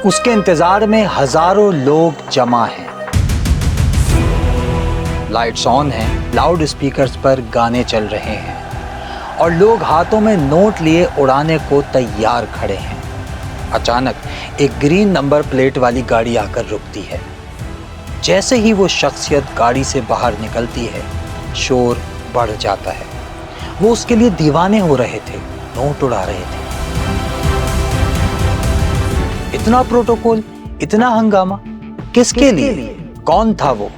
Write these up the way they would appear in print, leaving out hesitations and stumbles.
उसके इंतजार में हजारों लोग जमा हैं। लाइट्स ऑन हैं, लाउड स्पीकर्स पर गाने चल रहे हैं और लोग हाथों में नोट लिए उड़ाने को तैयार खड़े हैं। अचानक एक ग्रीन नंबर प्लेट वाली गाड़ी आकर रुकती है। जैसे ही वो शख्सियत गाड़ी से बाहर निकलती है, शोर बढ़ जाता है। वो उसके लिए दीवाने हो रहे थे, नोट उड़ा रहे थे। इतना प्रोटोकॉल, इतना हंगामा किसके लिए? कौन था वो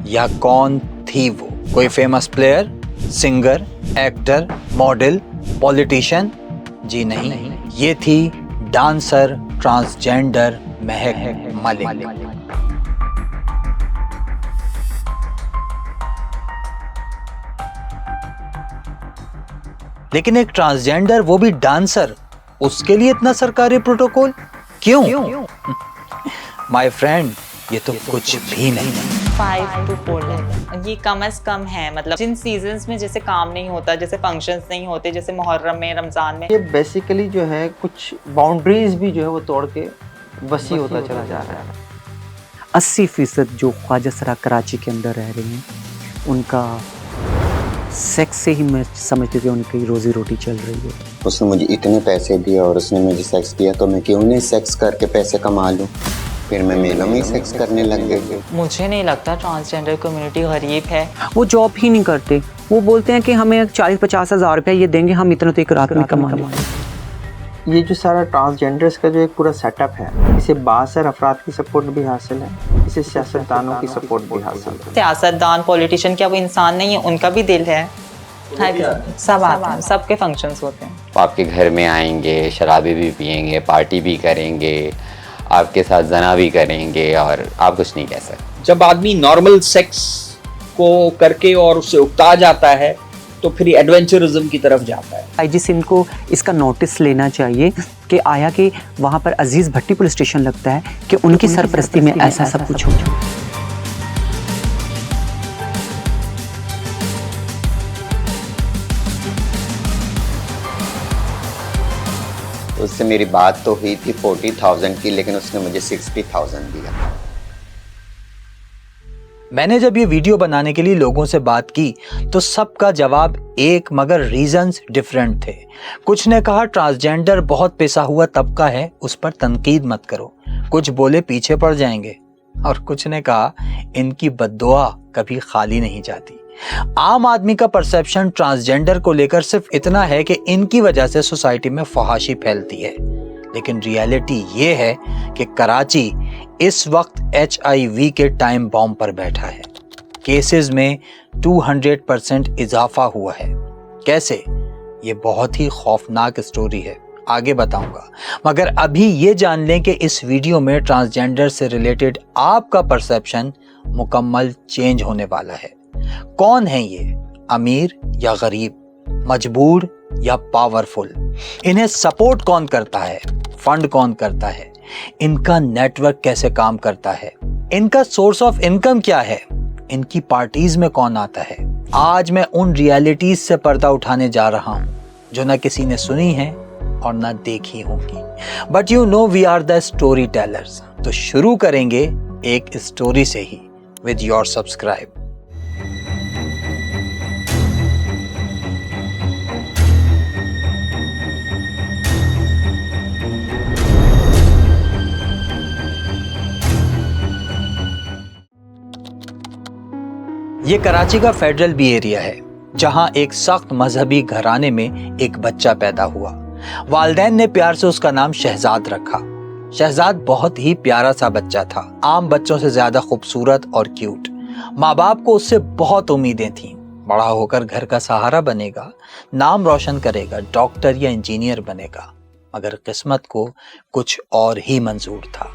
या कौन थी वो? कोई famous player, singer, actor, model, politician? जी नहीं, ये थी डांसर ट्रांसजेंडर महक मलिक। लेकिन एक ट्रांसजेंडर, वो भी डांसर, उसके लिए इतना सरकारी प्रोटोकॉल क्यों? माय फ्रेंड, ये तो कुछ भी नहीं। 5 to 4 लाख ये कम से कम है। मतलब जिन सीजन्स में जैसे काम नहीं होता, जैसे फंक्शंस नहीं होते, जैसे मुहर्रम में, रमजान में, ये बेसिकली जो है कुछ बाउंड्रीज भी जो है वो तोड़ के वसी होता चला जा रहा है। 80% जो ख्वाजा सरा कराची के अंदर रह रहे हैं, उनका सेक्स से ही मैं समझती थी उनकी रोजी रोटी चल रही है। उसने मुझे इतने पैसे दिए और उसने मुझे सेक्स किया, तो मैं क्यों नहीं सेक्स करके पैसे कमा लूं? फिर मैं मेलों में सेक्स करने लग गई। मुझे नहीं लगता ट्रांसजेंडर कम्युनिटी गरीब है। वो जॉब ही नहीं करते। वो बोलते हैं कि हमें 40-50 हज़ार रुपया ये देंगे, हम इतना तो एक रात में कमा लेंगे। ये जो सारा ट्रांसजेंडर्स का जो एक पूरा सेटअप है, इसे बासर अफराद की सपोर्ट भी हासिल है, इसे सियासतदानों की सपोर्ट भी हासिल है। सियासतदान, पॉलिटिशियन क्या वो इंसान नहीं है? उनका भी दिल है। सब आते हैं, सबके फंक्शंस होते हैं। आपके घर में आएंगे, शराबी भी पियेंगे, पार्टी भी करेंगे, आपके साथ जना भी करेंगे और आप कुछ नहीं कह सकते। जब आदमी नॉर्मल सेक्स को करके और उससे उकता जाता है तो फिर एडवेंचरिज्म की तरफ जाता है। आईजी सिंध को इसका नोटिस लेना चाहिए कि आया कि वहाँ पर अजीज भट्टी पुलिस स्टेशन लगता है कि उनकी सरपरस्ती में ऐसा सब कुछ हो। उससे मेरी बात तो हुई थी 40,000 की, लेकिन उसने मुझे 60,000 दिया। मैंने जब ये वीडियो बनाने के लिए लोगों से बात की तो सबका जवाब एक, मगर रीजंस डिफरेंट थे। कुछ ने कहा ट्रांसजेंडर बहुत पैसा हुआ तबका है, उस पर तनकीद मत करो। कुछ बोले पीछे पड़ जाएंगे, और कुछ ने कहा इनकी बद्दुआ कभी खाली नहीं जाती। आम आदमी का परसेप्शन ट्रांसजेंडर को लेकर सिर्फ इतना है कि इनकी वजह से सोसाइटी में फहाशी फैलती है, लेकिन रियलिटी ये है कि कराची इस वक्त HIV के टाइम बॉम्ब पर बैठा है। केसेस में 200% इजाफा हुआ है। कैसे? ये बहुत ही खौफनाक स्टोरी है, आगे बताऊंगा। मगर अभी ये जान लें कि इस वीडियो में ट्रांसजेंडर से रिलेटेड आपका परसेप्शन मुकम्मल चेंज होने वाला है। कौन है ये? अमीर या गरीब? मजबूर या पावरफुल? इन्हें सपोर्ट कौन करता है? फंड कौन करता है? इनका नेटवर्क कैसे काम करता है? इनका सोर्स ऑफ इनकम क्या है? इनकी पार्टीज में कौन आता है? आज मैं उन रियलिटीज से पर्दा उठाने जा रहा हूं जो ना किसी ने सुनी है और ना देखी होगी। But you know we are the storytellers. तो शुरू करेंगे एक स्टोरी से ही, विद योर सब्सक्राइब। ये कराची का फेडरल बी एरिया है, जहां एक सख्त मजहबी घराने में एक बच्चा पैदा हुआ। वालिदैन ने प्यार से उसका नाम शहजाद रखा। शहजाद बहुत ही प्यारा सा बच्चा था, आम बच्चों से ज्यादा खूबसूरत और क्यूट। माँ बाप को उससे बहुत उम्मीदें थीं। बड़ा होकर घर का सहारा बनेगा, नाम रोशन करेगा, डॉक्टर या इंजीनियर बनेगा। मगर किस्मत को कुछ और ही मंजूर था।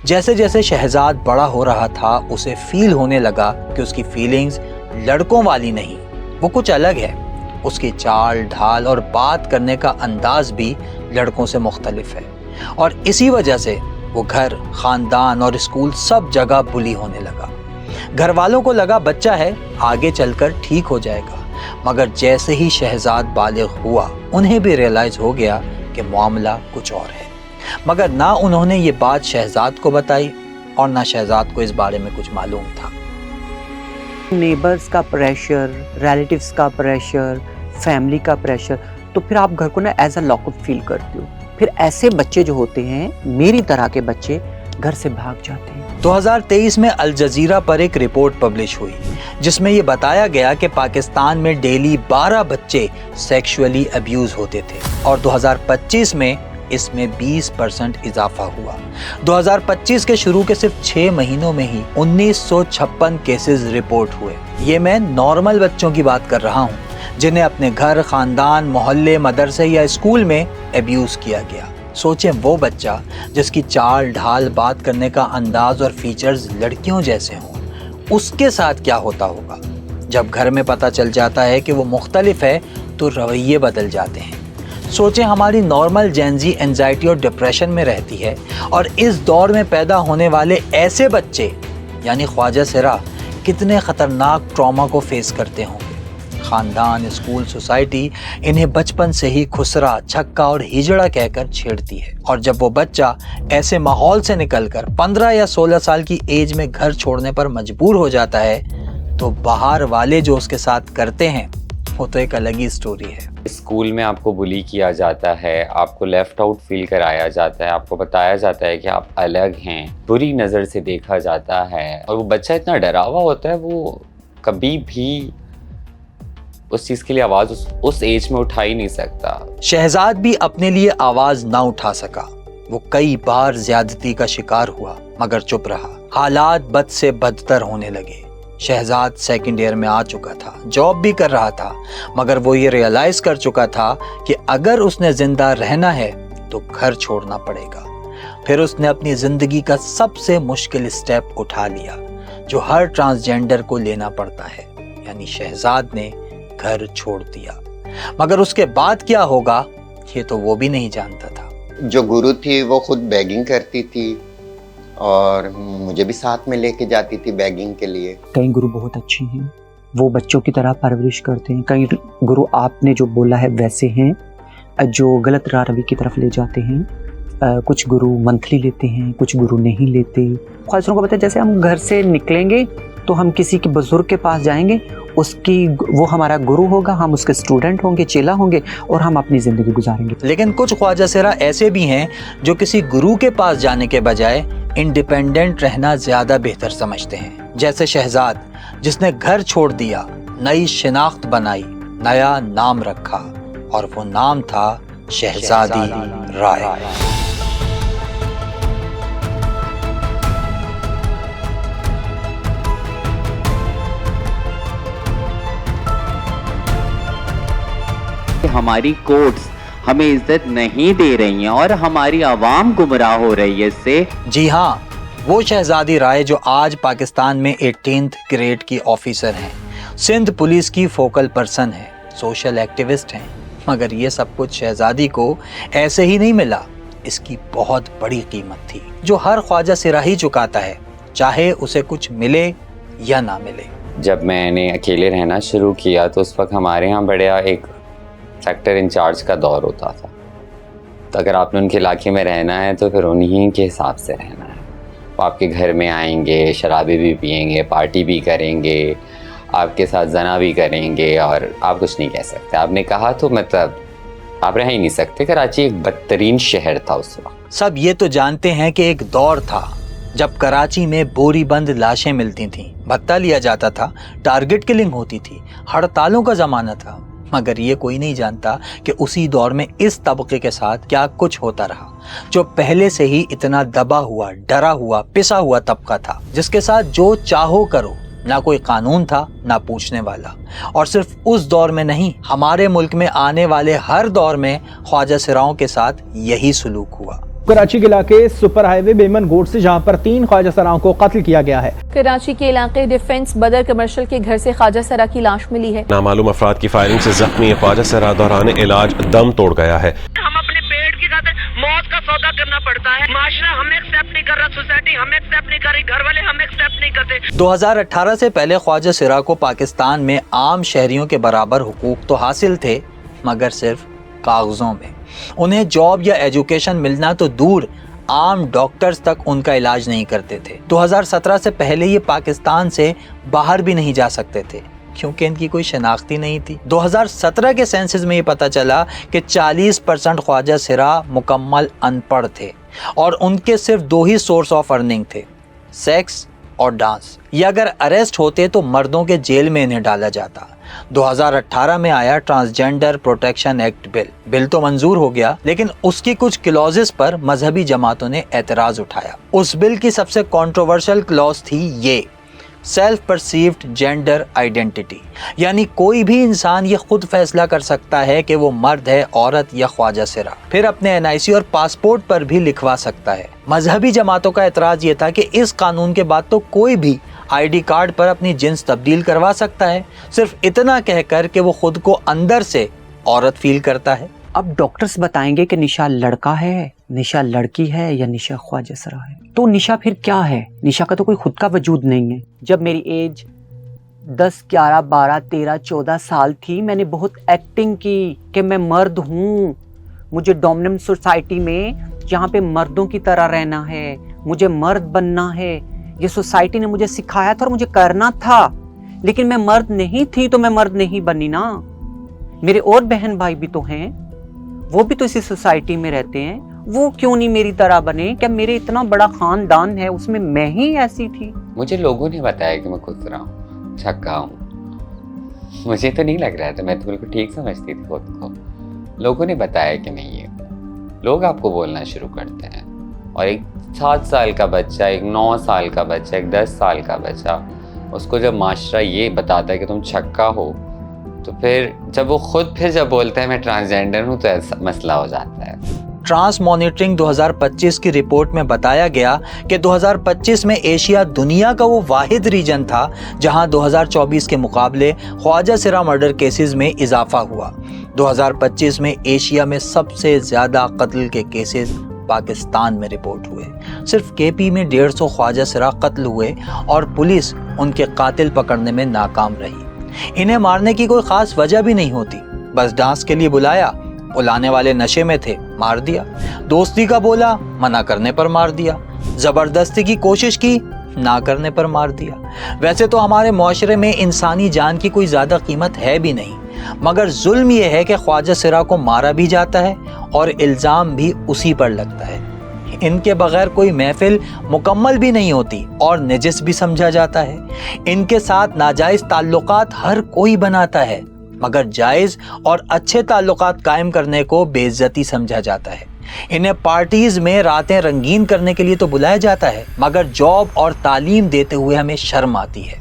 जैसे जैसे शहजाद बड़ा हो रहा था, उसे फील होने लगा कि उसकी फीलिंग्स लड़कों वाली नहीं, वो कुछ अलग है। उसकी चाल ढाल और बात करने का अंदाज भी लड़कों से मुख्तलिफ है, और इसी वजह से वो घर, खानदान और स्कूल सब जगह बुली होने लगा। घर वालों को लगा बच्चा है, आगे चलकर ठीक हो जाएगा। मगर जैसे ही शहजाद बालिग हुआ, उन्हें भी रियलाइज हो गया कि मामला कुछ और है। मगर ना उन्होंने ये बात शहजाद को बताई और ना शहजाद को इस बारे में कुछ मालूम था। नेबर्स का प्रेशर, रिलेटिव्स का प्रेशर, फैमिली का प्रेशर, तो फिर आप घर को ना एज अ लॉकअप फील करते हो। फिर ऐसे बच्चे जो होते हैं, मेरी तरह के बच्चे, घर से भाग जाते हैं। 2023 में अल जजीरा पर एक रिपोर्ट पब्लिश हुई जिसमें ये बताया गया कि पाकिस्तान में डेली 12 बच्चे सेक्सुअली अब्यूज होते थे और 2025 में इसमें 20% इजाफा हुआ। 2025 के शुरू के सिर्फ 6 महीनों में ही 1956 केसेस रिपोर्ट हुए। ये मैं नॉर्मल बच्चों की बात कर रहा हूँ जिन्हें अपने घर, खानदान, मोहल्ले, मदरसे या स्कूल में अब्यूज किया गया। सोचें वो बच्चा जिसकी चाल ढाल, बात करने का अंदाज और फीचर्स लड़कियों जैसे हों, उसके साथ क्या होता होगा। जब घर में पता चल जाता है कि वो मुख्तलिफ है तो रवैये बदल जाते हैं। सोचें हमारी नॉर्मल जेनजी एंजाइटी और डिप्रेशन में रहती है और इस दौर में पैदा होने वाले ऐसे बच्चे यानी ख्वाजा सिरा कितने ख़तरनाक ट्रॉमा को फेस करते होंगे। खानदान, स्कूल, सोसाइटी इन्हें बचपन से ही खुसरा, छक्का और हिजड़ा कहकर छेड़ती है और जब वो बच्चा ऐसे माहौल से निकलकर 15 या 16 साल की एज में घर छोड़ने पर मजबूर हो जाता है तो बाहर वाले जो उसके साथ करते हैं वो तो एक अलग ही स्टोरी है। स्कूल में आपको बुली किया जाता है, आपको लेफ्ट आउट फील कराया जाता है, आपको बताया जाता है कि आप अलग हैं, बुरी नज़र से देखा जाता है और वो बच्चा इतना डरा हुआ होता है, वो कभी भी उस चीज़ के लिए आवाज़ उस एज में उठा ही नहीं सकता। शहजाद भी अपने लिए आवाज़ ना उठा सका। वो कई बार ज्यादती का शिकार हुआ मगर चुप रहा। हालात बद से बदतर होने लगे। शहजाद सेकंड ईयर में आ चुका था, जॉब भी कर रहा था, मगर वो ये रियलाइज कर चुका था कि अगर उसने जिंदा रहना है तो घर छोड़ना पड़ेगा। फिर उसने अपनी जिंदगी का सबसे मुश्किल स्टेप उठा लिया जो हर ट्रांसजेंडर को लेना पड़ता है, यानी शहजाद ने घर छोड़ दिया। मगर उसके बाद क्या होगा ये तो वो भी नहीं जानता था। जो गुरु थी वो खुद बैगिंग करती थी और मुझे भी साथ में लेके जाती थी बैगिंग के लिए। कई गुरु बहुत अच्छे हैं, वो बच्चों की तरह परवरिश करते हैं। कई गुरु आपने जो बोला है वैसे हैं जो गलत राह रवी की तरफ ले जाते हैं। कुछ गुरु मंथली लेते हैं, कुछ गुरु नहीं लेते। ख्वाहिशों को पता है, जैसे हम घर से निकलेंगे तो हम किसी के बुजुर्ग के पास जाएंगे, वो हमारा गुरु होगा, हम उसके स्टूडेंट होंगे, चेला होंगे और हम अपनी ज़िंदगी गुजारेंगे। लेकिन कुछ ख्वाजा सिरा ऐसे भी हैं जो किसी गुरु के पास जाने के बजाय इंडिपेंडेंट रहना ज़्यादा बेहतर समझते हैं, जैसे शहजाद जिसने घर छोड़ दिया, नई शिनाख्त बनाई, नया नाम रखा और वो नाम था शहजादी राय। हमारी कोर्ट्स हमें इज्जत नहीं दे रही हैं और हमारी आवाम गुमराह हो रही है इससे। जी हाँ, वो शहजादी राय जो आज पाकिस्तान में 18th ग्रेड की ऑफिसर हैं, सिंध पुलिस की फोकल पर्सन है, सोशल एक्टिविस्ट हैं। मगर ये सब कुछ शहजादी को ऐसे ही नहीं मिला, इसकी बहुत बड़ी कीमत थी जो हर ख्वाजा सिरा ही चुकाता है, चाहे उसे कुछ मिले या ना मिले। जब मैंने अकेले रहना शुरू किया तो उस वक्त हमारे यहाँ बड़ा एक सेक्टर इंचार्ज का दौर होता था। तो अगर आपने उनके इलाके में रहना है तो फिर उन्हीं के हिसाब से रहना है। वो आपके घर में आएंगे, शराबी भी पिएंगे, पार्टी भी करेंगे, आपके साथ जना भी करेंगे और आप कुछ नहीं कह सकते। आपने कहा तो मतलब आप रह ही नहीं सकते। कराची एक बदतरीन शहर था उस वक्त। सब ये तो जानते हैं कि एक दौर था जब कराची में बोरी बंद लाशें मिलती थीं, भत्ता लिया जाता था, टारगेट किलिंग होती थी, हड़तालों का ज़माना था। मगर ये कोई नहीं जानता कि उसी दौर में इस तबके के साथ क्या कुछ होता रहा जो पहले से ही इतना दबा हुआ, डरा हुआ, पिसा हुआ तबका था, जिसके साथ जो चाहो करो, ना कोई कानून था ना पूछने वाला। और सिर्फ उस दौर में नहीं, हमारे मुल्क में आने वाले हर दौर में ख्वाजा सिराओं के साथ यही सलूक हुआ। कराची के इलाके सुपर हाईवे बेमन गोड से जहां पर 3 ख्वाजा सराओं को कत्ल किया गया है। कराची के इलाके डिफेंस बदर कमर्शियल के घर से ख्वाजा सरा की लाश मिली है। नामालूम अफराद की फायरिंग से जख्मी ख्वाजा सरा दौरान इलाज दम तोड़ गया है। हम अपने पेट की खातिर मौत का सौदा करना पड़ता है। माशरा हमें एक्सेप्ट नहीं कर रहा, सोसाइटी हमें एक्सेप्ट नहीं कर रही, घर वाले हमें एक्सेप्ट नहीं करते। 2018 से पहले ख्वाजा सिरा को पाकिस्तान में आम शहरियों के बराबर हुकूक तो हासिल थे, मगर सिर्फ कागजों में। उन्हें जॉब या एजुकेशन मिलना तो दूर, आम डॉक्टर्स तक उनका इलाज नहीं करते थे। 2017 से पहले ये पाकिस्तान से बाहर भी नहीं जा सकते थे क्योंकि इनकी कोई शनाख्ती नहीं थी। 2017 के सेंसस में ये पता चला कि 40% ख्वाजा सिरा मुकम्मल अनपढ़ थे और उनके सिर्फ 2 ही सोर्स ऑफ अर्निंग थे, सेक्स और डांस। ये अगर अरेस्ट होते तो मर्दों के जेल में इन्हें डाला जाता। 2018 में आया ट्रांसजेंडर प्रोटेक्शन एक्ट बिल तो मंजूर हो गया, लेकिन उसकी कुछ क्लॉजेस पर मजहबी जमातों ने एतराज उठाया। उस बिल की सबसे कंट्रोवर्शियल क्लॉज थी ये, सेल्फ परसीव्ड जेंडर आइडेंटिटी, यानी कोई भी इंसान ये खुद फैसला कर सकता है कि वो मर्द है, औरत या ख्वाजा सिरा, फिर अपने NIC और पासपोर्ट पर भी लिखवा सकता है। मजहबी जमातों का एतराज ये था कि इस कानून के बाद तो कोई भी ID कार्ड पर अपनी जिन्स तब्दील करवा सकता है, सिर्फ इतना कहकर कि वो खुद को अंदर से औरत फील करता है। अब डॉक्टर्स बताएंगे कि निशा लड़का है, निशा लड़की है या निशा ख्वाजा सिरा है, तो निशा फिर क्या है? निशा का तो कोई खुद का वजूद नहीं है। जब मेरी एज 10, 11, 12, 13, 14 साल थी, मैंने बहुत एक्टिंग की कि मैं मर्द हूँ, मुझे डोमिनेंट सोसाइटी में जहाँ पे मर्दों की तरह रहना है, मुझे मर्द बनना है, ये सोसाइटी ने मुझे सिखाया था और मुझे करना था। लेकिन मैं मर्द नहीं थी तो मैं मर्द नहीं बनी ना। मेरे और बहन भाई भी तो हैं, वो भी तो इसी सोसाइटी में रहते हैं, वो क्यों नहीं मेरी तरह बने? क्या मेरे इतना बड़ा खानदान है उसमें मैं ही ऐसी थी? मुझे लोगों ने बताया कि मैं खुसरा हूँ, छक्का हूँ। मुझे तो नहीं लग रहा था, मैं तो बिल्कुल ठीक समझती थी खुद को। लोगों ने बताया कि मैं ये हूँ। लोग आपको बोलना शुरू करते हैं और एक 7 साल का बच्चा, एक 9 साल का बच्चा, एक 10 साल का बच्चा, उसको जब माशरा ये बताता है कि तुम छक्का हो, तो फिर जब वो खुद फिर जब बोलता है मैं ट्रांसजेंडर हूँ तो ऐसा मसला हो जाता है। ट्रांस मॉनिटरिंग 2025 की रिपोर्ट में बताया गया कि 2025 में एशिया दुनिया का वो वाहिद रीजन था जहां 2024 के मुकाबले ख्वाजा सिरा मर्डर केसेस में इजाफा हुआ। 2025 में एशिया में सबसे ज़्यादा कत्ल के केसेस पाकिस्तान में रिपोर्ट हुए। सिर्फ KP में 150 ख्वाजा सिरा कत्ल हुए और पुलिस उनके कातिल पकड़ने में नाकाम रही। इन्हें मारने की कोई ख़ास वजह भी नहीं होती, बस डांस के लिए बुलाया, बुलाने वाले नशे में थे, मार दिया। दोस्ती का बोला, मना करने पर मार दिया। ज़बरदस्ती की कोशिश की, ना करने पर मार दिया। वैसे तो हमारे मुआशरे में इंसानी जान की कोई ज़्यादा कीमत है भी नहीं, मगर जुल्म यह है कि ख्वाजा सिरा को मारा भी जाता है और इल्ज़ाम भी उसी पर लगता है। इनके बगैर कोई महफिल मुकम्मल भी नहीं होती और नजिस भी समझा जाता है। इनके साथ नाजायज़ ताल्लुकात हर कोई बनाता है, मगर जायज़ और अच्छे ताल्लुकात कायम करने को बेइज्जती समझा जाता है। इन्हें पार्टीज़ में रातें रंगीन करने के लिए तो बुलाया जाता है, मगर जॉब और तालीम देते हुए हमें शर्म आती है।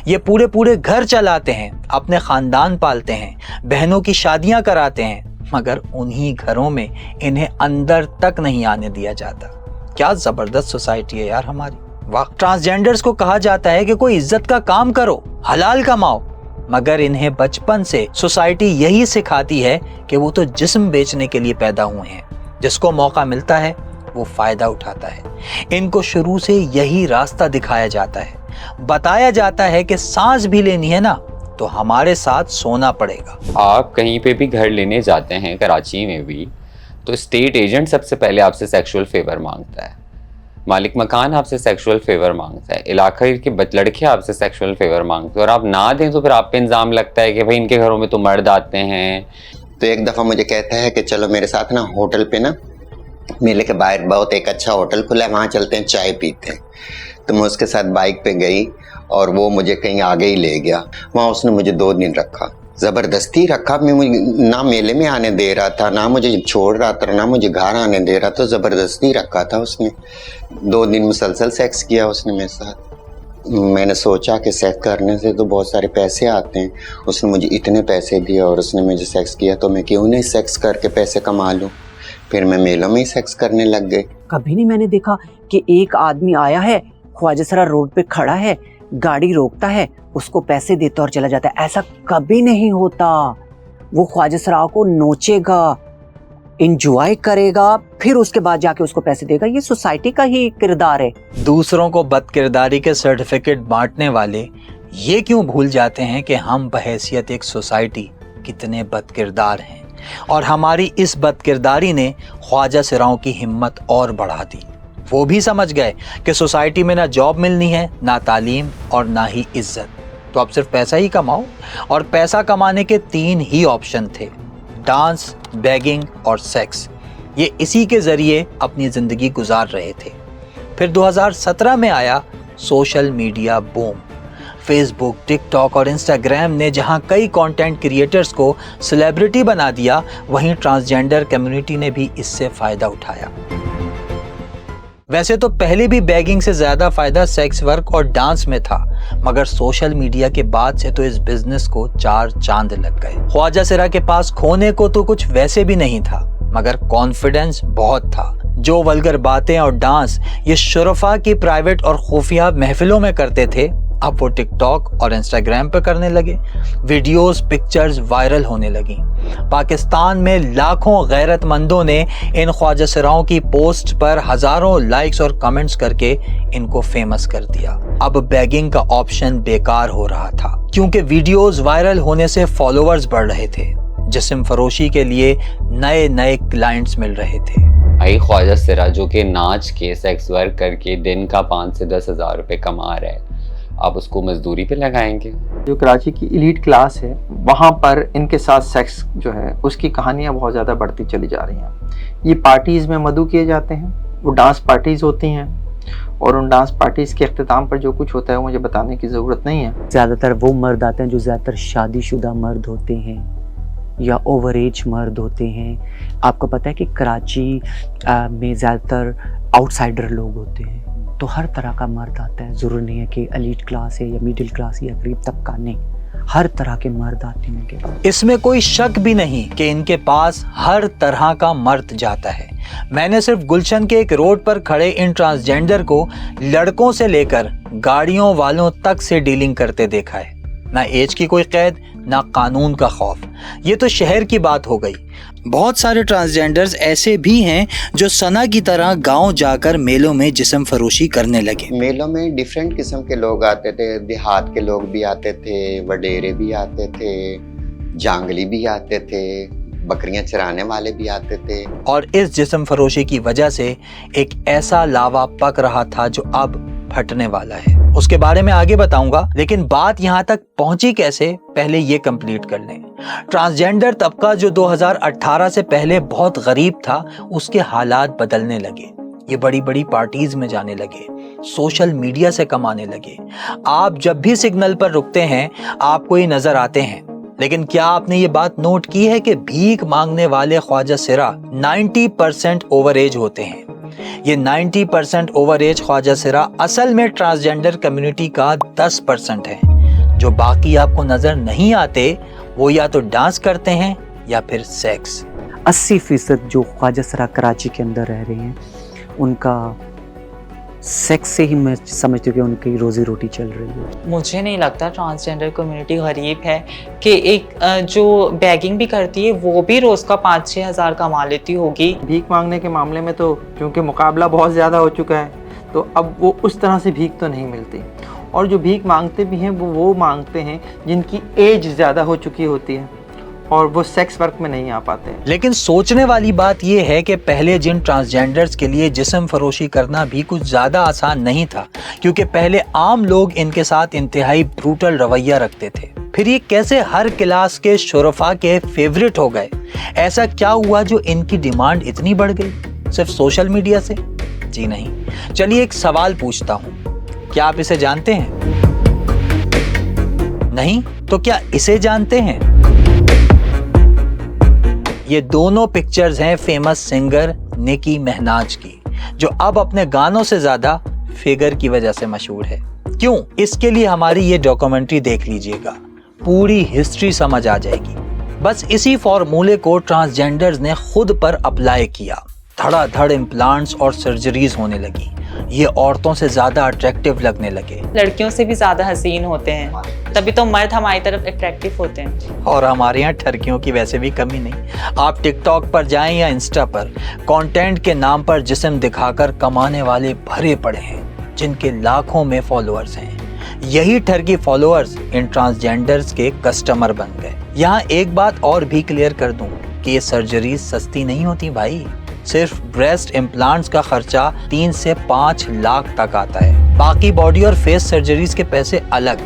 ये पूरे घर चलाते हैं, अपने ख़ानदान पालते हैं, बहनों की शादियां कराते हैं, मगर उन्हीं घरों में इन्हें अंदर तक नहीं आने दिया जाता। क्या ज़बरदस्त सोसाइटी है यार हमारी, वाह। ट्रांसजेंडर्स को कहा जाता है कि कोई इज्जत का काम करो, हलाल कमाओ, मगर इन्हें बचपन से सोसाइटी यही सिखाती है कि वो तो जिस्म बेचने के लिए पैदा हुए हैं, जिसको मौका मिलता है वो फ़ायदा उठाता है। इनको शुरू से यही रास्ता दिखाया जाता है, बताया जाता है कि सांस भी लेनी है ना तो हमारे साथ सोना पड़ेगा। आप कहीं पे भी घर लेने जाते हैं, कराची में भी, तो स्टेट एजेंट सबसे पहले आपसे सेक्सुअल फेवर मांगता है, मालिक मकान आपसे सेक्सुअल फेवर मांगता है, इलाके के लड़के आपसे सेक्सुअल फेवर मांगते हैं, और आप ना दें तो फिर आप पे इल्ज़ाम लगता है कि भाई इनके घरों में तो मर्द आते हैं। तो एक दफ़ा मुझे कहता है कि चलो मेरे साथ ना होटल पे ना, मेले के बाहर बहुत एक अच्छा होटल खुला है, वहाँ चलते हैं, चाय पीते हैं। तो मैं उसके साथ बाइक पे गई और वो मुझे कहीं आगे ही ले गया। वहाँ उसने मुझे 2 दिन रखा, ज़बरदस्ती रखा। मैं ना मेले में आने दे रहा था, ना मुझे छोड़ रहा था, ना मुझे घर आने दे रहा, तो ज़बरदस्ती रखा था उसने। 2 दिन मुसलसल सेक्स किया उसने मेरे साथ। मैंने सोचा कि सेक्स करने से तो बहुत सारे पैसे आते हैं, उसने मुझे इतने पैसे दिए और उसने मुझे सेक्स किया, तो मैं क्यों नहीं सेक्स करके पैसे कमा लूँ। फिर मैं मेलों में ही सेक्स करने लग गई। कभी नहीं मैंने देखा कि एक आदमी आया है, ख्वाजा सिरा रोड पे खड़ा है, गाड़ी रोकता है, उसको पैसे देता और चला जाता है। ऐसा कभी नहीं होता। वो ख्वाजा सिरा को नोचेगा, एंजॉय करेगा, फिर उसके बाद जाके उसको पैसे देगा। ये सोसाइटी का ही किरदार है। दूसरों को बदकिरदारी के सर्टिफिकेट बांटने वाले ये क्यों भूल जाते हैं कि हम बहैसियत एक सोसाइटी कितने बदकिरदार हैं। और हमारी इस बदकिरदारी ने ख्वाजा सिराओं की हिम्मत और बढ़ा दी। वो भी समझ गए कि सोसाइटी में ना जॉब मिलनी है, ना तालीम और ना ही इज्जत, तो अब सिर्फ पैसा ही कमाओ। और पैसा कमाने के 3 ही ऑप्शन थे, डांस, बेगिंग और सेक्स। ये इसी के ज़रिए अपनी ज़िंदगी गुजार रहे थे। फिर 2017 में आया social media boom. Facebook, TikTok और इंस्टाग्राम ने जहां कई कंटेंट क्रिएटर्स को सेलिब्रिटी बना दिया, वहीं ट्रांसजेंडर कम्युनिटी ने भी इससे फ़ायदा उठाया। वैसे तो पहले भी बैगिंग से ज़्यादा फ़ायदा सेक्स वर्क और डांस में था, मगर सोशल मीडिया के बाद से तो इस बिजनेस को 4 चांद लग गए। ख्वाजा सिरा के पास खोने को तो कुछ वैसे भी नहीं था, मगर कॉन्फिडेंस बहुत था। जो वल्गर बातें और डांस ये शुरफा की प्राइवेट और खुफिया महफिलों में करते थे, अब वो टिकटॉक और इंस्टाग्राम पर करने लगे। वीडियोस, पिक्चर्स वायरल होने लगी। पाकिस्तान में लाखों गैरतमंदों ने इन ख्वाजा सिराओं की पोस्ट पर हजारों लाइक्स और कमेंट्स करके इनको फेमस कर दिया। अब बैगिंग का ऑप्शन बेकार हो रहा था, क्योंकि वीडियोस वायरल होने से फॉलोअर्स बढ़ रहे थे। जिस्म फरोशी के लिए नए नए क्लाइंट्स मिल रहे थे। भाई ख्वाजा सिरा जो कि नाच के, सेक्स वर्क करके दिन का 5 से 10 हज़ार रुपये कमा रहा है, आप उसको मजदूरी पे लगाएंगे? जो कराची की एलीट क्लास है, वहाँ पर इनके साथ सेक्स जो है उसकी कहानियाँ बहुत ज़्यादा बढ़ती चली जा रही हैं। ये पार्टीज़ में मदऊ किए जाते हैं, वो डांस पार्टीज़ होती हैं, और उन डांस पार्टीज़ के अख्तिताम पर जो कुछ होता है वो मुझे बताने की ज़रूरत नहीं है। ज़्यादातर वो मर्द आते हैं जो ज़्यादातर शादीशुदा मर्द होते हैं या ओवर एज मर्द होते हैं। आपको पता है कि कराची में ज़्यादातर आउटसाइडर लोग होते हैं, तो हर तरह का मर्द आता है। ज़रूर नहीं है कि एलीट क्लास है या मिडिल क्लास या गरीब तबका, नहीं, हर तरह के मर्द आते हैं उनके पास। इसमें कोई शक भी नहीं कि इनके पास हर तरह का मर्द जाता है। मैंने सिर्फ गुलशन के एक रोड पर खड़े इन ट्रांसजेंडर को लड़कों से लेकर गाड़ियों वालों तक से डीलिंग करते देखा है। ना एज की कोई कैद, ना कानून का खौफ। ये तो शहर की बात हो गई। बहुत सारे ट्रांसजेंडर्स ऐसे भी हैं जो सना की तरह गांव जाकर मेलों में जिस्म फरोशी करने लगे। मेलों में डिफरेंट किस्म के लोग आते थे, देहात के लोग भी आते थे, वडेरे भी आते थे, जांगली भी आते थे, बकरियां चराने वाले भी आते थे। और इस जिस्म फरोशी की वजह से एक ऐसा लावा पक रहा था जो अब फटने वाला है। उसके बारे में आगे बताऊंगा, लेकिन बात यहाँ तक पहुंची कैसे, पहले ये कंप्लीट कर लें। ट्रांसजेंडर तबका जो 2018 से पहले बहुत गरीब था, उसके हालात बदलने लगे। ये बड़ी बड़ी पार्टीज में जाने लगे, सोशल मीडिया से कमाने लगे। आप जब भी सिग्नल पर रुकते हैं, आपको ये नजर आते हैं। लेकिन क्या आपने ये बात नोट की है कि भीख मांगने वाले ख्वाजा सिरा 90% ओवर एज होते हैं। ये 90% ओवर एज ख्वाजा सिरा असल में ट्रांसजेंडर कम्युनिटी का 10% है। जो बाकी आपको नजर नहीं आते, वो या तो डांस करते हैं या फिर सेक्स। 80% जो ख्वाजा सिरा कराची के अंदर रह रहे हैं, उनका सेक्स से ही मैं समझती हूँ कि उनकी रोजी रोटी चल रही है। मुझे नहीं लगता ट्रांसजेंडर कम्युनिटी गरीब है कि एक जो बैगिंग भी करती है वो भी रोज़ का 5-6 हज़ार कमा लेती होगी। भीख मांगने के मामले में तो क्योंकि मुकाबला बहुत ज़्यादा हो चुका है, तो अब वो उस तरह से भीख तो नहीं मिलती। और जो भीख मांगते भी हैं वो मांगते हैं जिनकी एज ज़्यादा हो चुकी होती है, और वो सेक्स वर्क में नहीं आ पाते। लेकिन सोचने वाली बात यह है कि पहले जिन ट्रांसजेंडर्स के लिए जिस्म फरोशी करना भी कुछ ज़्यादा आसान नहीं था, क्योंकि पहले आम लोग इनके साथ इंतहाई ब्रूटल रवैया रखते थे। फिर ये कैसे हर क्लास के शुरफा के फेवरेट हो गए? ऐसा क्या हुआ जो इनकी डिमांड इतनी बढ़ गई? सिर्फ सोशल मीडिया से? जी नहीं। चलिए एक सवाल पूछता हूँ, क्या आप इसे जानते हैं? नहीं तो क्या इसे जानते हैं? ये दोनों पिक्चर्स हैं फेमस सिंगर निकी महनाज की, जो अब अपने गानों से ज्यादा फिगर की वजह से मशहूर है। क्यों? इसके लिए हमारी ये डॉक्यूमेंट्री देख लीजिएगा, पूरी हिस्ट्री समझ आ जाएगी। बस इसी फॉर्मूले को ट्रांसजेंडर्स ने खुद पर अप्लाई किया। धड़ाधड़ इम्प्लांट्स और सर्जरीज होने लगी। ये औरतों से ज्यादा अट्रैक्टिव लगने लगे, लड़कियों से भी ज्यादा हसीन होते हैं, तभी तो मर्द हमारी तरफ अट्रैक्टिव होते हैं। और हमारे यहाँ ठरकियों की वैसे भी कमी नहीं। आप टिकटॉक पर जाएं या इंस्टा पर, कंटेंट के नाम पर जिस्म दिखाकर कमाने वाले भरे पड़े हैं, जिनके लाखों में फॉलोअर्स हैं। यही ठरकी फॉलोअर्स इन ट्रांसजेंडर्स के कस्टमर बन गए। यहाँ एक बात और भी क्लियर कर दूं कि ये सर्जरी सस्ती नहीं होती भाई। सिर्फ ब्रेस्ट इम्प्लांट्स का खर्चा 3 से 5 लाख तक आता है। बाकी बॉडी और फेस सर्जरीज के पैसे अलग,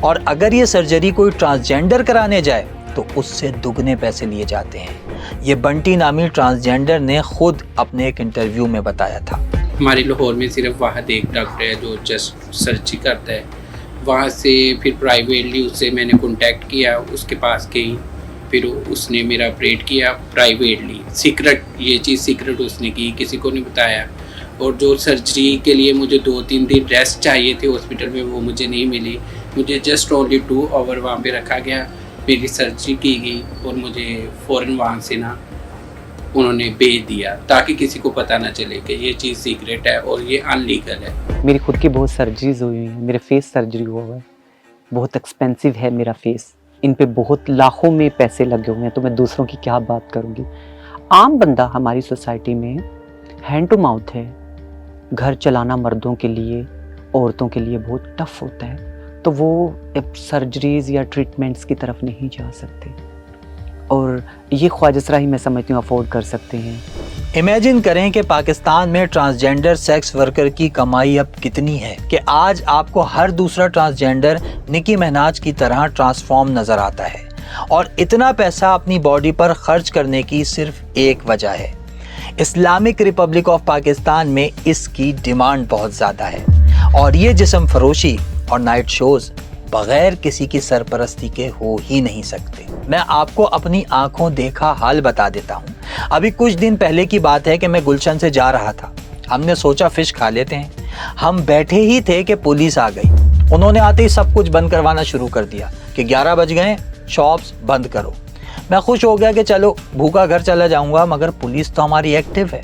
और अगर ये सर्जरी कोई ट्रांसजेंडर कराने जाए तो उससे दुगने पैसे लिए जाते हैं। ये बंटी नामी ट्रांसजेंडर ने खुद अपने एक इंटरव्यू में बताया था। हमारे लाहौर में सिर्फ वाहद एक डॉक्टर है जो जस्ट सर्जरी करता है। वहाँ से फिर प्राइवेटली उससे मैंने कांटेक्ट किया, उसके पास गई, फिर उसने मेरा ऑपरेट किया प्राइवेटली। सीक्रेट, ये चीज़ सीक्रेट उसने की, किसी को नहीं बताया। और जो सर्जरी के लिए मुझे 2-3 दिन रेस्ट चाहिए थे हॉस्पिटल में, वो मुझे नहीं मिली। मुझे जस्ट ओनली 2 आवर वहाँ पे रखा गया, मेरी सर्जरी की गई और मुझे फ़ौरन वहाँ से ना उन्होंने भेज दिया, ताकि किसी को पता ना चले कि ये चीज़ सीक्रेट है और ये अनलीगल है। मेरी खुद की बहुत सर्जरीज हुई हैं, मेरे फेस सर्जरी हुआ है, बहुत एक्सपेंसिव है मेरा फेस, इन पे बहुत लाखों में पैसे लगे हुए हैं, तो मैं दूसरों की क्या बात करूँगी। आम बंदा हमारी सोसाइटी में हैंड टू माउथ है, घर चलाना मर्दों के लिए, औरतों के लिए बहुत टफ होता है, तो वो सर्जरीज या ट्रीटमेंट्स की तरफ नहीं जा सकते, और ये ख्वाजा सराही मैं समझती हूँ अफोर्ड कर सकते हैं। इमेजिन करें कि पाकिस्तान में ट्रांसजेंडर सेक्स वर्कर की कमाई अब कितनी है कि आज आपको हर दूसरा ट्रांसजेंडर निकी मिनाज की तरह ट्रांसफॉर्म नजर आता है, और इतना पैसा अपनी बॉडी पर खर्च करने की सिर्फ एक वजह है, इस्लामिक रिपब्लिक ऑफ पाकिस्तान में इसकी डिमांड बहुत ज़्यादा है। और ये जिस्म फरोशी और नाइट शोज बगैर किसी की सरपरस्ती के हो ही नहीं सकते। मैं आपको अपनी आंखों देखा हाल बता देता हूँ। अभी कुछ दिन पहले की बात है कि मैं गुलशन से जा रहा था, हमने सोचा फिश खा लेते हैं। हम बैठे ही थे कि पुलिस आ गई। उन्होंने आते ही सब कुछ बंद करवाना शुरू कर दिया कि 11 बज गए, शॉप्स बंद करो। मैं खुश हो गया कि चलो भूखा घर चला जाऊंगा, मगर पुलिस तो हमारी एक्टिव है।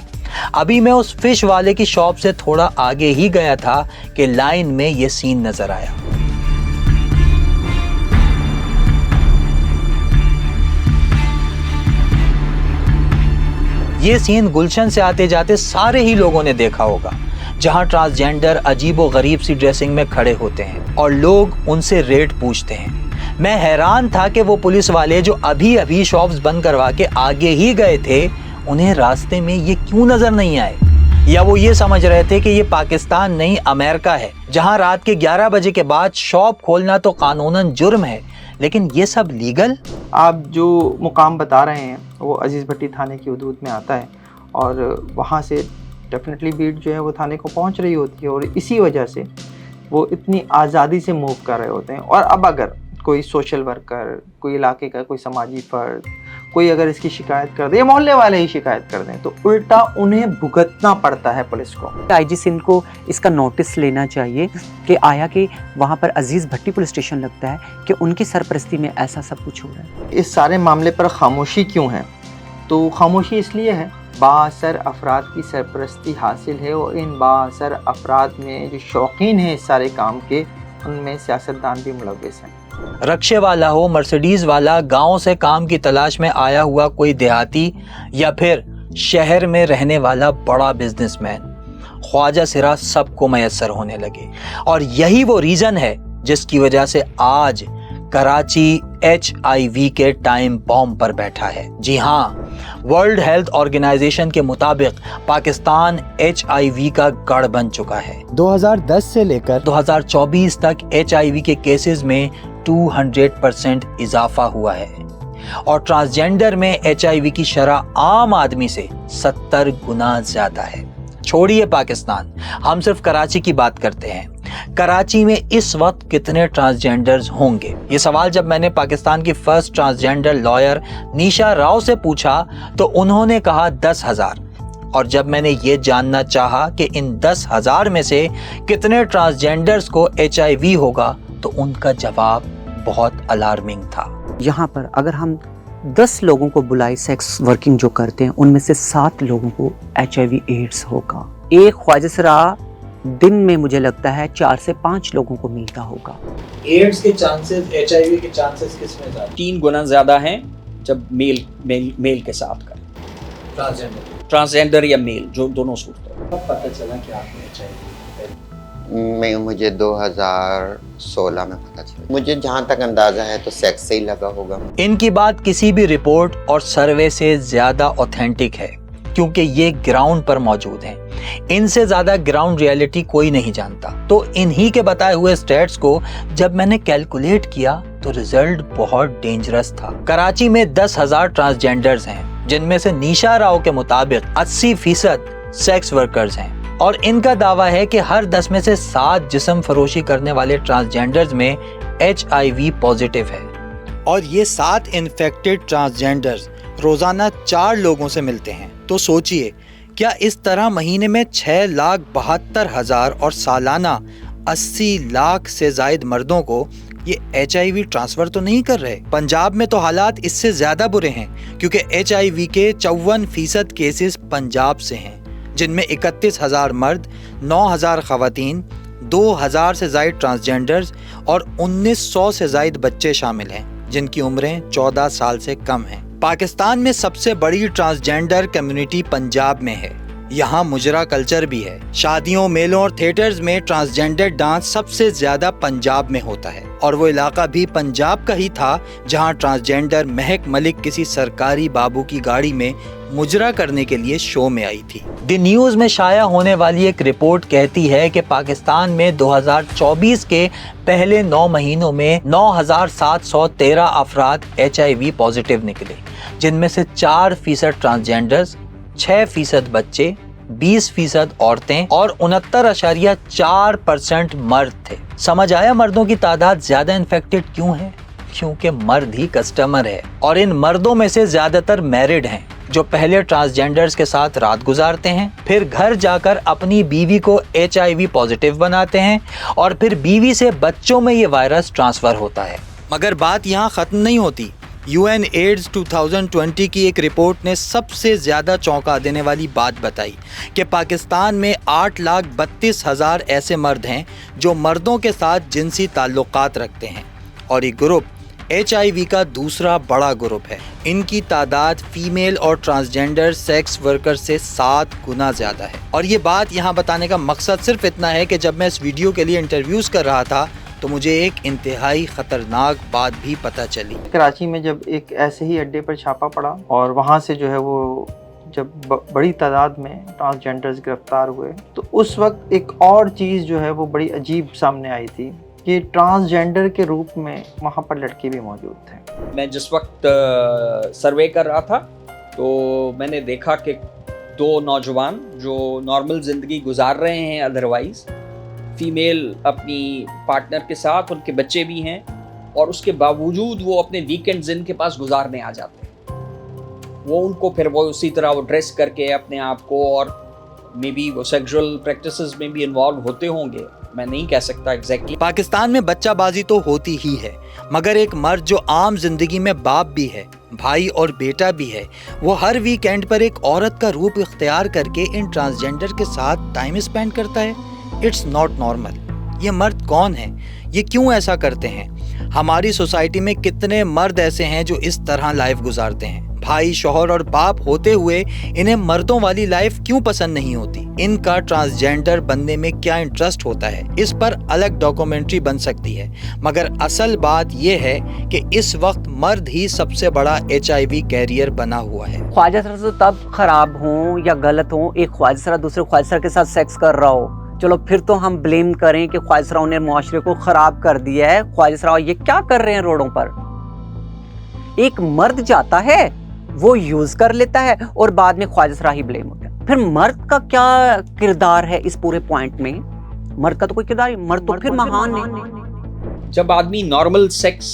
अभी मैं उस फिश वाले की शॉप से थोड़ा आगे ही गया था कि लाइन में ये सीन नजर आया। ये सीन गुलशन से आते जाते सारे ही लोगों ने देखा होगा, जहां ट्रांसजेंडर अजीबो गरीब सी ड्रेसिंग में खड़े होते हैं और लोग उनसे रेट पूछते हैं। मैं हैरान था कि वो पुलिस वाले जो अभी अभी शॉप्स बंद करवा के आगे ही गए थे, उन्हें रास्ते में ये क्यों नजर नहीं आए, या वो ये समझ रहे थे कि ये पाकिस्तान नहीं अमेरिका है, जहां रात के 11 बजे के बाद शॉप खोलना तो कानूनन जुर्म है, लेकिन ये सब लीगल। आप जो मुकाम बता रहे हैं वो अजीज़ भट्टी थाने की हदूद में आता है, और वहाँ से डेफिनेटली भीड़ जो है वो थाने को पहुँच रही होती है, और इसी वजह से वो इतनी आज़ादी से मूव कर रहे होते हैं। और अब अगर कोई सोशल वर्कर, कोई इलाके का कोई समाजी फर्द, कोई अगर इसकी शिकायत कर दे, या मोहल्ले वाले ही शिकायत कर दें, तो उल्टा उन्हें भुगतना पड़ता है पुलिस को। आईजी सिंध को इसका नोटिस लेना चाहिए कि आया कि वहाँ पर अजीज़ भट्टी पुलिस स्टेशन लगता है कि उनकी सरपरस्ती में ऐसा सब कुछ हो रहा है। इस सारे मामले पर खामोशी क्यों है? तो खामोशी इसलिए है, बाअसर अफराद की सरपरस्ती हासिल है, और इन बाअसर अफराद में जो शौकीन हैं इस सारे काम के, उनमें सियासतदान भी मुलव्वस हैं। रक्शे वाला हो, मर्सिडीज वाला, गांव से काम की तलाश में आया हुआ कोई देहाती, या फिर शहर में रहने वाला बड़ा बिजनेसमैन, ख्वाजा सिरा सबको मैसर होने लगे। और यही वो रीज़न है जिसकी वजह से आज कराची HIV के टाइम बॉम्ब पर बैठा है। जी हाँ, वर्ल्ड हेल्थ ऑर्गेनाइजेशन के मुताबिक पाकिस्तान HIV का गढ़ बन चुका है। 2010 से लेकर 2024 तक HIV के केसेस में 200% इजाफा हुआ है, और ट्रांसजेंडर में HIV की शरह आम आदमी से 70 गुना ज्यादा है। छोड़िए पाकिस्तान, हम सिर्फ कराची की बात करते हैं। कराची में इस वक्त कितने ट्रांसजेंडर्स होंगे? ये सवाल जब मैंने पाकिस्तान की फर्स्ट ट्रांसजेंडर लॉयर निशा राव से पूछा तो उन्होंने कहा 10,000। और जब मैंने ये जानना चाहा कि इन 10,000 में से कितने ट्रांसजेंडर्स को HIV होगा, तो उनका जवाब बहुत अलार्मिंग था। यहाँ पर अगर हम 10 लोगों को बुलाई सेक्स वर्किंग जो करते हैं, उनमें से 7 लोगों को HIV एड्स होगा। एक ख्वाजा सरा दिन में मुझे लगता है 4 से 5 लोगों को मिलता होगा। एड्स के चांसेस, HIV के चांसेस किसमें ज़्यादा? 3 गुना ज़्यादा हैं जब मेल के साथ का ट्रांसजेंडर या मेल, जो दोनों सूरत। कब पता चला कि आपने HIV? मुझे 2016 में पता चला। मुझे जहाँ तक अंदाजा है तो सेक्स से ही लगा होगा। इनकी बात किसी भी रिपोर्ट और सर्वे से ज्यादा ऑथेंटिक है, क्योंकि ये ग्राउंड पर मौजूद हैं। इनसे ज्यादा ग्राउंड रियलिटी कोई नहीं जानता। तो इन्हीं के बताए हुए स्टेट्स को जब मैंने कैलकुलेट किया तो रिजल्ट बहुत डेंजरस था। कराची में 10,000 ट्रांसजेंडर्स हैं, जिनमें से निशा राव के मुताबिक 80% सेक्स वर्कर्स हैं, और इनका दावा है कि हर 10 में से 7 जिस्म फरोशी करने वाले ट्रांसजेंडर्स में HIV पॉजिटिव है। और ये 7 इन्फेक्टेड ट्रांसजेंडर्स रोजाना 4 लोगों से मिलते हैं। तो सोचिए, क्या इस तरह महीने में 6,72,000 और सालाना 80 लाख से जायद मर्दों को ये HIV ट्रांसफर तो नहीं कर रहे? पंजाब में तो हालात इससे ज्यादा बुरे हैं, क्योंकि HIV के 54% केसेस पंजाब से हैं, जिनमें 31,000 मर्द, 9,000 खवातीन, 2,000 से जायद ट्रांसजेंडर्स और 1,900 से जायद बच्चे शामिल हैं, जिनकी उम्रें 14 साल से कम हैं। पाकिस्तान में सबसे बड़ी ट्रांसजेंडर कम्युनिटी पंजाब में है। यहाँ मुजरा कल्चर भी है। शादियों, मेलों और थिएटर्स में ट्रांसजेंडर डांस सबसे ज्यादा पंजाब में होता है, और वो इलाका भी पंजाब का ही था जहाँ ट्रांसजेंडर महक मलिक किसी सरकारी बाबू की गाड़ी में मुजरा करने के लिए शो में आई थी। द न्यूज़ में शाया होने वाली एक रिपोर्ट कहती है कि पाकिस्तान में 2024 के पहले 9 महीनों में 9,713 अफराद HIV पॉजिटिव निकले, जिनमें से 4% ट्रांसजेंडर्स, 6% बच्चे, 20% औरतें और 69.4% मर्द थे। समझ आया मर्दों की तादाद ज्यादा इन्फेक्टेड क्यों है? क्योंकि मर्द ही कस्टमर है, और इन मर्दों में से ज्यादातर मैरिड हैं, जो पहले ट्रांसजेंडर्स के साथ रात गुजारते हैं, फिर घर जाकर अपनी बीवी को HIV पॉजिटिव बनाते हैं, और फिर बीवी से बच्चों में ये वायरस ट्रांसफर होता है। मगर बात यहाँ खत्म नहीं होती। UNAIDS 2020 की एक रिपोर्ट ने सबसे ज़्यादा चौंका देने वाली बात बताई कि पाकिस्तान में 8,32,000 ऐसे मर्द हैं जो मर्दों के साथ जिनसी ताल्लुकात रखते हैं, और ये ग्रुप HIV का दूसरा बड़ा ग्रुप है। इनकी तादाद फीमेल और ट्रांसजेंडर सेक्स वर्कर से 7 गुना ज़्यादा है। और ये बात यहाँ बताने का मकसद सिर्फ इतना है कि जब मैं इस वीडियो के लिए इंटरव्यूज़ कर रहा था तो मुझे एक इंतहाई ख़तरनाक बात भी पता चली। कराची में जब एक ऐसे ही अड्डे पर छापा पड़ा और वहाँ से जो है वो जब बड़ी तादाद में ट्रांसजेंडर्स गिरफ्तार हुए, तो उस वक्त एक और चीज़ जो है वो बड़ी अजीब सामने आई थी कि ट्रांसजेंडर के रूप में वहाँ पर लड़के भी मौजूद थे। मैं जिस वक्त सर्वे कर रहा था तो मैंने देखा कि 2 नौजवान जो नॉर्मल ज़िंदगी गुजार रहे हैं, अदरवाइज़ फीमेल अपनी पार्टनर के साथ, उनके बच्चे भी हैं, और उसके बावजूद वो अपने वीकेंड्स इनके पास गुजारने आ जाते हैं। वो उनको फिर वो उसी तरह वो ड्रेस करके अपने आप को, और मे बी वो सेक्सुअल प्रैक्टिसेस में भी इन्वॉल्व होते होंगे, मैं नहीं कह सकता एग्जैक्टली। पाकिस्तान में बच्चाबाजी तो होती ही है, मगर एक मर्द जो आम जिंदगी में बाप भी है, भाई और बेटा भी है, वो हर वीकेंड पर एक औरत का रूप इख्तियार करके इन ट्रांसजेंडर के साथ टाइम स्पेंड करता है। It's not normal. ये मर्द कौन है? ये क्यों ऐसा करते हैं? हमारी सोसाइटी में कितने मर्द ऐसे हैं जो इस तरह लाइफ गुजारते हैं? भाई, शौहर और बाप होते हुए इन्हें मर्दों वाली लाइफ क्यों पसंद नहीं होती? इनका ट्रांसजेंडर बनने में क्या इंटरेस्ट होता है? इस पर अलग डॉक्यूमेंट्री बन सकती है, मगर असल बात यह है कि इस वक्त मर्द ही सबसे बड़ा HIV कैरियर बना हुआ है। ख्वाजा सरा तो तब खराब हो या गलत हो, एक ख्वाजा सरा दूसरे ख्वाजा सरा के साथ सेक्स कर रहा हो, चलो फिर तो हम ब्लेम करें कि ख्वाजा सराओं ने मुआशरे को खराब कर दिया है, ख्वाजा सराओं ये क्या कर रहे हैं रोडों पर। एक मर्द जाता है, वो यूज कर लेता है, और बाद में ख्वाजा सरा ही ब्लेम होता है। फिर मर्द का क्या किरदार है इस पूरे पॉइंट में? मर्द का तो कोई किरदार ही, मर्द तो फिर महान है। जब आदमी नॉर्मल सेक्स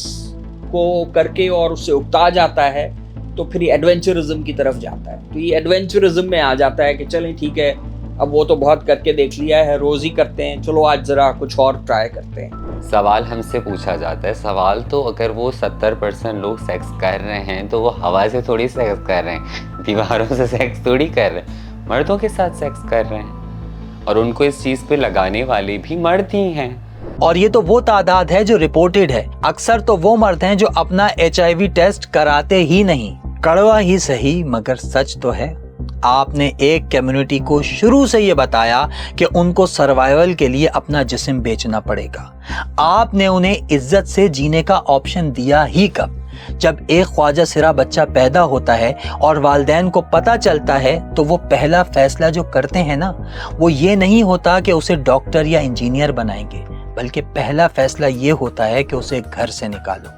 को करके और उससे उकता जाता है तो फिर एडवेंचरिज्म की तरफ जाता है। तो ये एडवेंचरिज्म में आ जाता है कि चलें ठीक है, अब वो तो बहुत करके देख लिया है, रोज ही करते हैं, चलो आज जरा कुछ और ट्राई करते हैं। सवाल हमसे पूछा जाता है, सवाल तो अगर वो 70% लोग सेक्स कर रहे हैं तो वो हवा से थोड़ी सेक्स कर रहे हैं, दीवारों से सेक्स थोड़ी कर रहे हैं, मर्दों के साथ सेक्स कर रहे हैं, और उनको इस चीज़ पे लगाने वाले भी मर्द ही हैं। और ये तो वो तादाद है जो रिपोर्टेड है। अक्सर तो वो मर्द हैं जो अपना HIV टेस्ट कराते ही नहीं। कड़वा ही सही मगर सच तो है। आपने एक कम्युनिटी को शुरू से ये बताया कि उनको सर्वाइवल के लिए अपना जिस्म बेचना पड़ेगा। आपने उन्हें इज्जत से जीने का ऑप्शन दिया ही कब? जब एक ख्वाजा सिरा बच्चा पैदा होता है और वालिदैन को पता चलता है तो वो पहला फैसला जो करते हैं ना, वो ये नहीं होता कि उसे डॉक्टर या इंजीनियर बनाएंगे, बल्कि पहला फैसला ये होता है कि उसे घर से निकालो।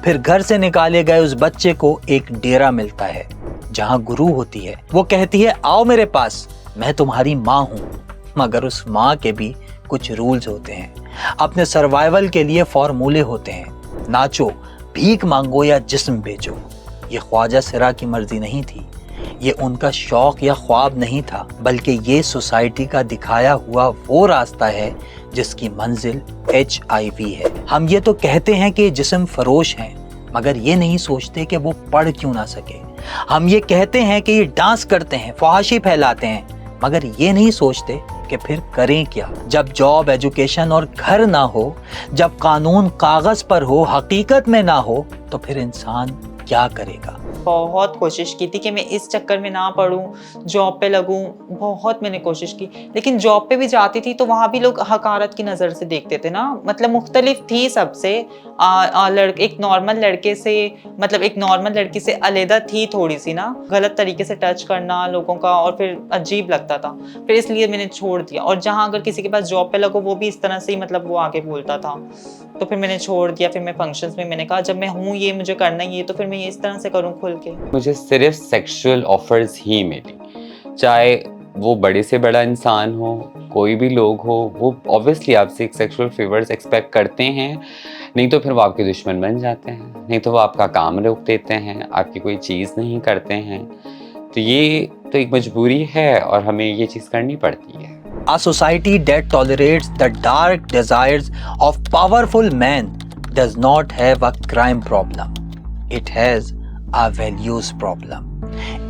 फिर घर से निकाले गए उस बच्चे को एक डेरा मिलता है जहां गुरु होती है। वो कहती है आओ मेरे पास, मैं तुम्हारी माँ हूँ। मगर उस माँ के भी कुछ रूल्स होते हैं, अपने सर्वाइवल के लिए फॉर्मूले होते हैं। नाचो, भीख मांगो या जिस्म बेचो। ये ख्वाजा सिरा की मर्जी नहीं थी, ये उनका शौक या ख्वाब नहीं था, बल्कि ये सोसाइटी का दिखाया हुआ वो रास्ता है जिसकी मंजिल HIV है। हम ये तो कहते हैं कि जिस्म फरोश हैं, मगर ये नहीं सोचते कि वो पढ़ क्यों ना सके। हम ये कहते हैं कि ये डांस करते हैं, फहाशी फैलाते हैं, मगर ये नहीं सोचते कि फिर करें क्या। जब जॉब, एजुकेशन और घर ना हो, जब कानून कागज पर हो, हकीकत में ना हो, तो फिर इंसान क्या करेगा। बहुत कोशिश की थी कि मैं इस चक्कर में ना पढूं, जॉब पे लगूं, बहुत मैंने कोशिश की। लेकिन जॉब पे भी जाती थी तो वहाँ भी लोग हकारत की नज़र से देखते थे ना। मतलब मुख्तलिफ थी सबसे, एक नॉर्मल लड़के से, मतलब एक नॉर्मल लड़की से अलहदा थी थोड़ी सी ना। गलत तरीके से टच करना लोगों का, और फिर अजीब लगता था। फिर इसलिए मैंने छोड़ दिया। और जहाँ अगर किसी के पास जॉब पे लगो वो भी इस तरह से ही, मतलब वो आगे बोलता था, तो फिर मैंने छोड़ दिया। फिर मैं फंक्शंस में मैंने कहा जब मैं हूँ, ये मुझे करना ही है, तो फिर मैं ये इस तरह से करूँ खुल के। मुझे सिर्फ सेक्सुअल ऑफर्स ही मिली, चाहे वो बड़े से बड़ा इंसान हो, कोई भी लोग हो, वो ऑब्वियसली आपसे एक सेक्सुअल फेवर्स एक्सपेक्ट करते हैं। नहीं तो फिर वो आपके दुश्मन बन जाते हैं, नहीं तो वो आपका काम रोक देते हैं, आपकी कोई चीज़ नहीं करते हैं। तो ये तो एक मजबूरी है और हमें ये चीज़ करनी पड़ती है। A society that tolerates the dark desires of powerful men does not have a crime problem. It has a values problem.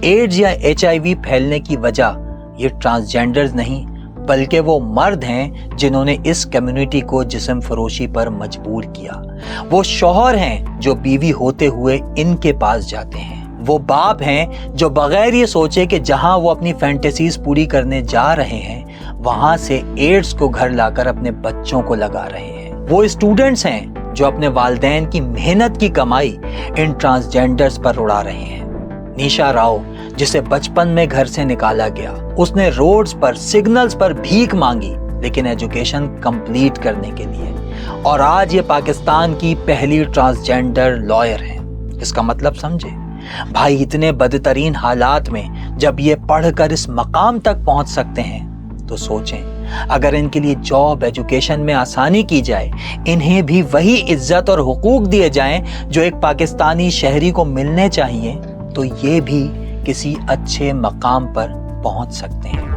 AIDS या HIV फैलने की वजह ये ट्रांसजेंडर्स नहीं, बल्कि वो मर्द हैं जिन्होंने इस कम्युनिटी को जिस्म फरोशी पर मजबूर किया। वो शौहर हैं जो बीवी होते हुए इनके पास जाते हैं। वो बाप हैं जो बगैर ये सोचे कि जहां वो अपनी फैंटेसीज पूरी करने जा रहे हैं, वहां से एड्स को घर लाकर अपने बच्चों को लगा रहे हैं। वो स्टूडेंट्स हैं जो अपने वालिदैन की मेहनत की कमाई इन ट्रांसजेंडर्स पर उड़ा रहे हैं। निशा राव, जिसे बचपन में घर से निकाला गया, उसने रोड्स पर, सिग्नल्स पर भीख मांगी, लेकिन एजुकेशन कंप्लीट करने के लिए। और आज ये पाकिस्तान की पहली ट्रांसजेंडर लॉयर है। इसका मतलब समझे भाई, इतने बदतरीन हालात में जब ये पढ़कर इस मकाम तक पहुंच सकते हैं, तो सोचें अगर इनके लिए जॉब, एजुकेशन में आसानी की जाए, इन्हें भी वही इज्जत और हुकूक दिए जाएं जो एक पाकिस्तानी शहरी को मिलने चाहिए, तो ये भी किसी अच्छे मकाम पर पहुंच सकते हैं।